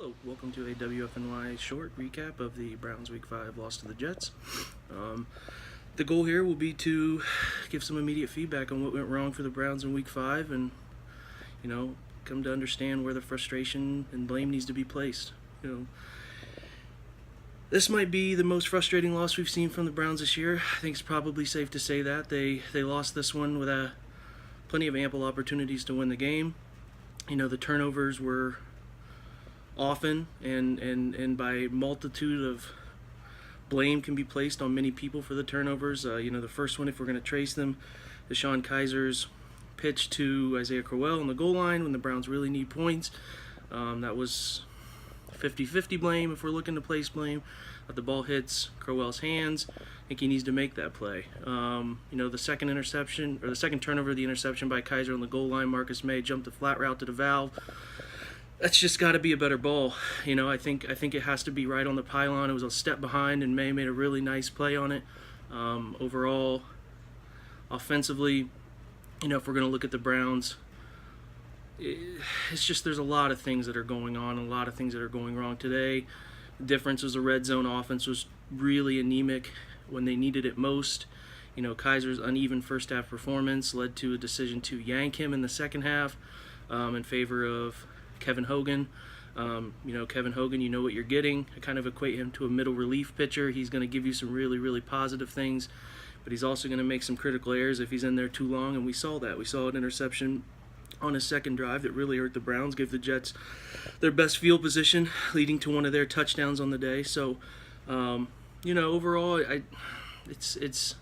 Hello, welcome to a WFNY short recap of the Browns Week 5 loss to the Jets. The goal here will be to give some immediate feedback on what went wrong for the Browns in Week 5 and, come to understand where the frustration and blame needs to be placed. This might be the most frustrating loss we've seen from the Browns this year. I think it's probably safe to say that. They lost this one with plenty of ample opportunities to win the game. The turnovers were often and by multitude of blame can be placed on many people for the turnovers. The first one, if we're going to trace them, DeShone Kizer's pitch to Isaiah Crowell on the goal line when the Browns really need points. That was 50-50 blame if we're looking to place blame. The ball hits Crowell's hands. I think he needs to make that play. The second interception, or the second turnover, the interception by Kizer on the goal line, Marcus May jumped the flat route to the valve. That's just got to be a better ball. I think it has to be right on the pylon. It was a step behind, and May made a really nice play on it. Overall, offensively, if we're going to look at the Browns, it's just there's a lot of things that are going on, and a lot of things that are going wrong today. The difference was the red zone offense was really anemic when they needed it most. Kizer's uneven first half performance led to a decision to yank him in the second half in favor of Kevin Hogan. Kevin Hogan, you know what you're getting. I kind of equate him to a middle relief pitcher. He's going to give you some really, really positive things, but he's also going to make some critical errors if he's in there too long, and we saw that. We saw an interception on his second drive that really hurt the Browns, gave the Jets their best field position, leading to one of their touchdowns on the day. So, overall, it's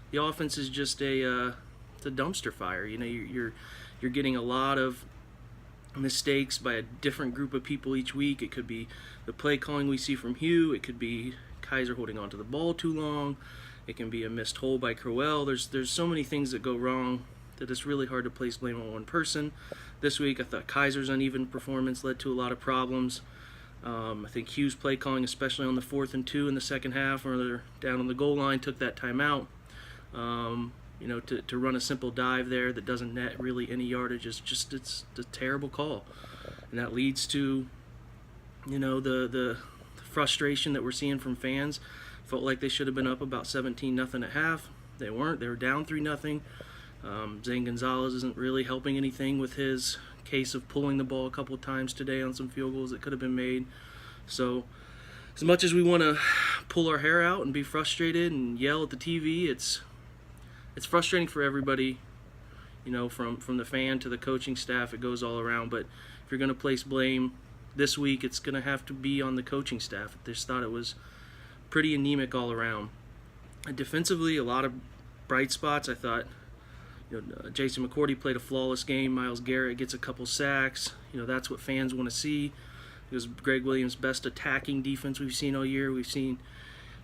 the offense is just it's a dumpster fire. You're getting a lot of mistakes by a different group of people each week. It could be the play calling we see from Hugh. It could be Kizer holding onto the ball too long. It can be a missed hole by Crowell. There's so many things that go wrong that it's really hard to place blame on one person. This week, I thought Kizer's uneven performance led to a lot of problems. I think Hugh's play calling, especially on the 4th and 2 in the second half, where they're down on the goal line, took that timeout. To run a simple dive there that doesn't net really any yardage is just it's a terrible call, and that leads to the frustration that we're seeing from fans. Felt like they should have been up about 17-0 at half. They weren't. They were down 3-0. Zane Gonzalez isn't really helping anything with his case of pulling the ball a couple of times today on some field goals that could have been made. So as much as we want to pull our hair out and be frustrated and yell at the TV, it's frustrating for everybody, from the fan to the coaching staff. It goes all around. But if you're going to place blame this week, it's going to have to be on the coaching staff. I just thought it was pretty anemic all around. And defensively, a lot of bright spots. I thought, Jason McCourty played a flawless game. Myles Garrett gets a couple sacks. That's what fans want to see. It was Greg Williams' best attacking defense we've seen all year. We've seen,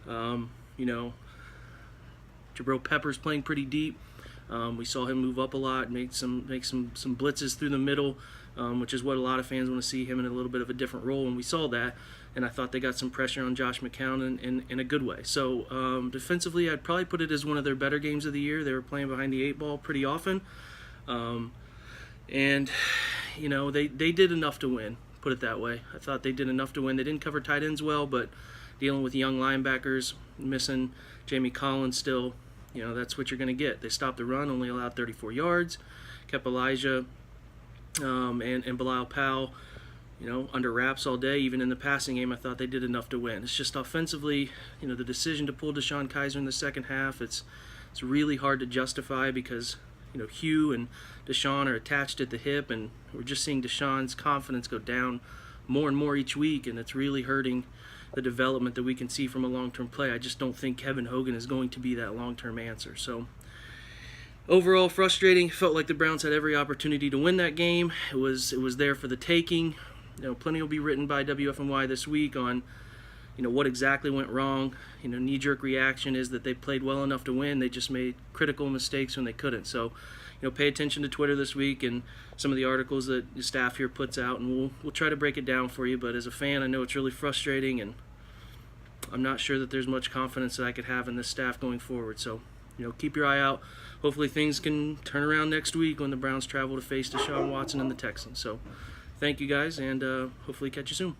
Jabril Peppers playing pretty deep. We saw him move up a lot, make some blitzes through the middle, which is what a lot of fans want to see, him in a little bit of a different role, and we saw that. And I thought they got some pressure on Josh McCown in a good way. So defensively, I'd probably put it as one of their better games of the year. They were playing behind the 8 ball pretty often. They did enough to win, put it that way. I thought they did enough to win. They didn't cover tight ends well, but dealing with young linebackers, missing Jamie Collins still, that's what you're going to get. They stopped the run, only allowed 34 yards, kept Elijah and Bilal Powell, under wraps all day. Even in the passing game, I thought they did enough to win. It's just offensively, the decision to pull DeShone Kizer in the second half, it's really hard to justify because, Hugh and DeShone are attached at the hip, and we're just seeing DeShone's confidence go down more and more each week, and it's really hurting the development that we can see from a long-term play. I just don't think Kevin Hogan is going to be that long-term answer. So overall, frustrating. Felt like the Browns had every opportunity to win that game. It was there for the taking. Plenty will be written by WFNY this week on, what exactly went wrong. Knee-jerk reaction is that they played well enough to win. They just made critical mistakes when they couldn't. So, pay attention to Twitter this week and some of the articles that the staff here puts out, and we'll try to break it down for you. But as a fan, I know it's really frustrating, and I'm not sure that there's much confidence that I could have in this staff going forward. So, keep your eye out. Hopefully things can turn around next week when the Browns travel to face Deshaun Watson and the Texans. So, thank you guys, and hopefully catch you soon.